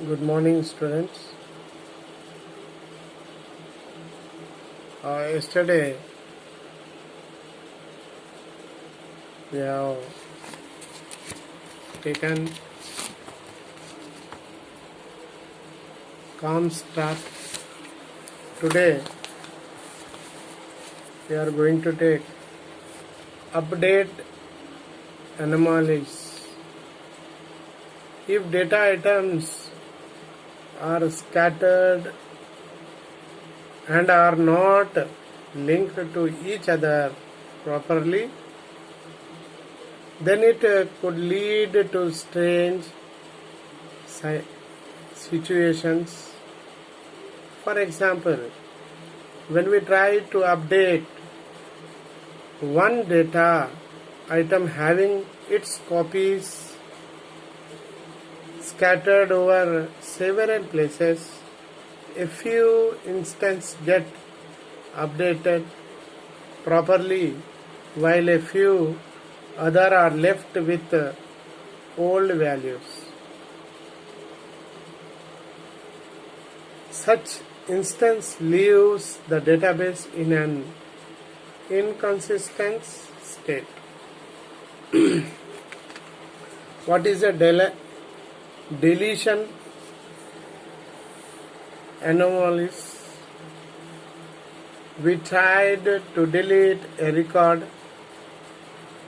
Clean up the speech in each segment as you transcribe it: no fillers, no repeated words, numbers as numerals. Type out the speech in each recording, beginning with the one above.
Good morning, students. Yesterday we have taken calm start. Today we are going to take update anomalies. If data items are scattered and are not linked to each other properly, then it could lead to strange situations. For example, when we try to update one data item having its copies scattered over several places, a few instances get updated properly while a few other are left with old values. Such instance leaves the database in an inconsistent state. What is a deletion anomalies? We tried to delete a record,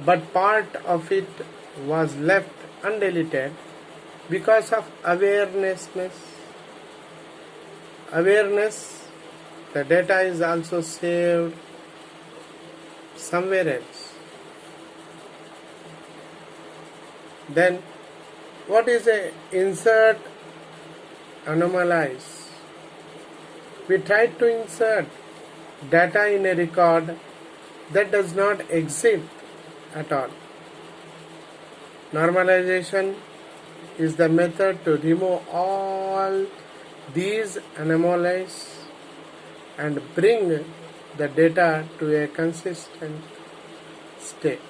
but part of it was left undeleted because of awareness. The data is also saved somewhere else. Then, what is a insert anomalies? We tried to insert data in a record that does not exist at all. Normalization is the method to remove all these anomalies and bring the data to a consistent state.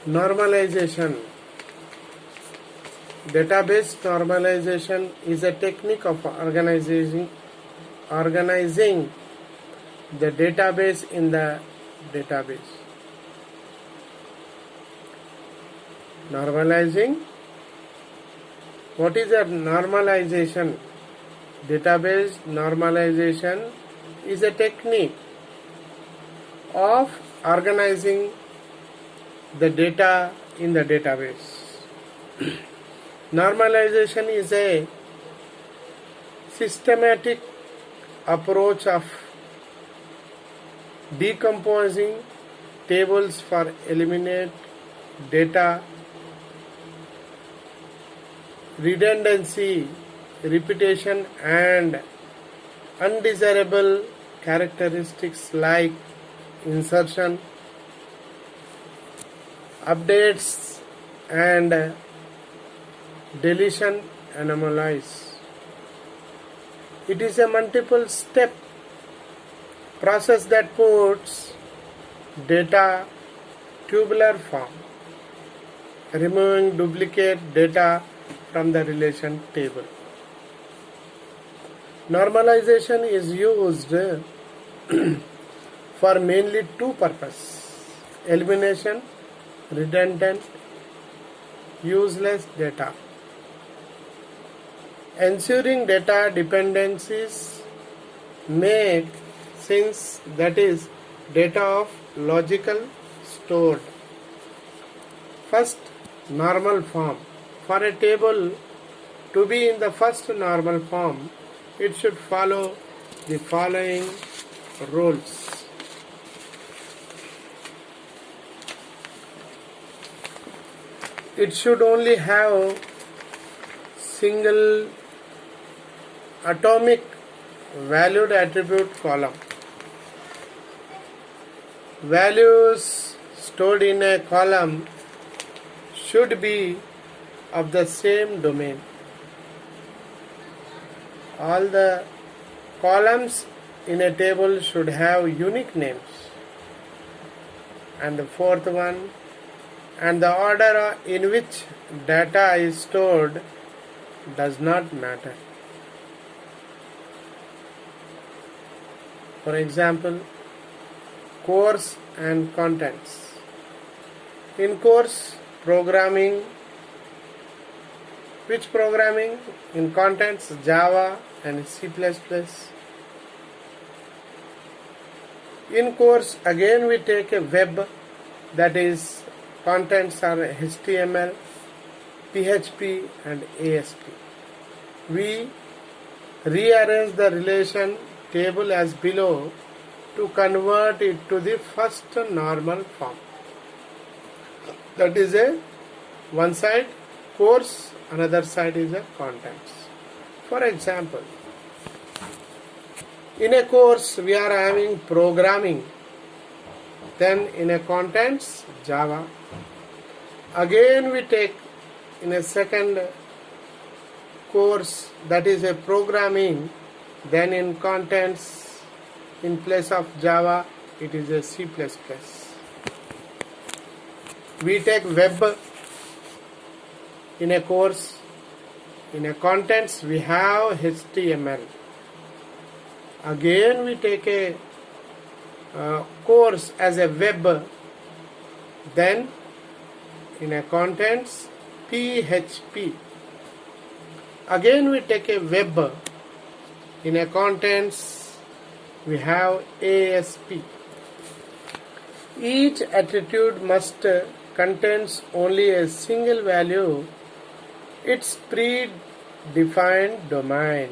Normalization. Database normalization is a technique of organizing the database in the database. Normalizing. What is a normalization? Database normalization is a technique of organizing the data in the database. Normalization is a systematic approach of decomposing tables for eliminate data redundancy, repetition, and undesirable characteristics like insertion, updates, and deletion anomalies. It is a multiple step process that puts data tubular form, removing duplicate data from the relation table. Normalization is used for mainly two purposes: elimination, redundant, useless data, ensuring data dependencies make sense, that is, data of logical stored. First, normal form. For a table to be in the first normal form, it should follow the following rules. It should only have single atomic valued attribute column. Values stored in a column should be of the same domain. All the columns in a table should have unique names. And the fourth one, and the order in which data is stored does not matter. For example, course and contents. In course, programming. Which programming? In contents, Java and C++. In course, again we take a web, that is contents are HTML, PHP and ASP. We rearrange the relation table as below to convert it to the first normal form. That is a one side course, another side is a contents. For example, in a course we are having programming, then in a contents Java. Again we take in a second course, that is a programming, then in contents in place of Java it is a C++. We take web in a course, in a contents we have HTML. Again we take a course as a web, then in a contents PHP. Again we take a web, in a contents we have ASP. Each attitude must contains only a single value, its predefined domain.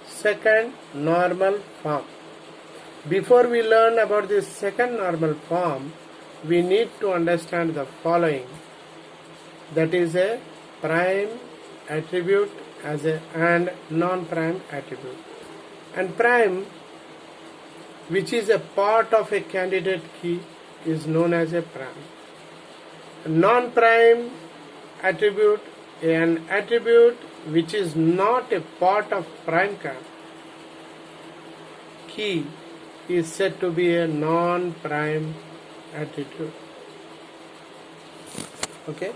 Second, normal form. Before we learn about this second normal form, we need to understand the following. That is a prime attribute and non-prime attribute. And prime, which is a part of a candidate key, is known as a prime. Non-prime attribute, an attribute which is not a part of prime key, is said to be a non-prime attribute. Okay.